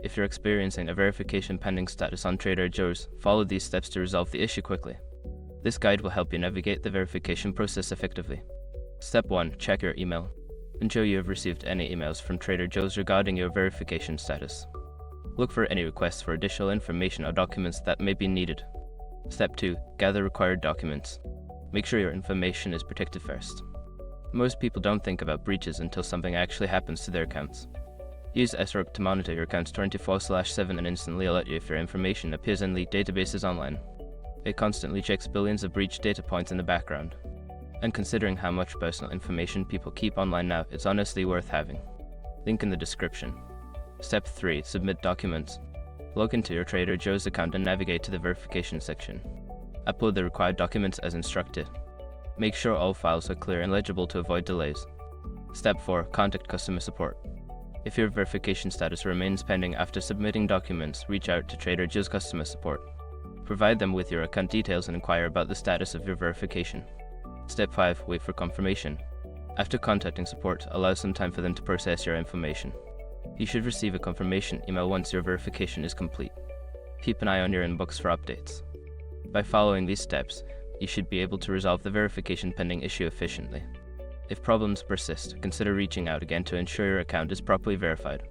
If you're experiencing a verification pending status on Trader Joe's, follow these steps to resolve the issue quickly. This guide will help you navigate the verification process effectively. Step 1. Check your email. Ensure you have received any emails from Trader Joe's regarding your verification status. Look for any requests for additional information or documents that may be needed. Step 2. Gather required documents. Make sure your information is protected first. Most people don't think about breaches until something actually happens to their accounts. Use SROC to monitor your accounts 24/7 and instantly alert you if your information appears in leaked databases online. It constantly checks billions of breached data points in the background. And considering how much personal information people keep online now, it's honestly worth having. Link in the description. Step 3. Submit documents. Log into your Trader Joe's account and navigate to the verification section. Upload the required documents as instructed. Make sure all files are clear and legible to avoid delays. Step 4. Contact customer support. If your verification status remains pending after submitting documents, reach out to Trader Joe's customer support. Provide them with your account details and inquire about the status of your verification. Step 5. Wait for confirmation. After contacting support, allow some time for them to process your information. You should receive a confirmation email once your verification is complete. Keep an eye on your inbox for updates. By following these steps, you should be able to resolve the verification pending issue efficiently. If problems persist, consider reaching out again to ensure your account is properly verified.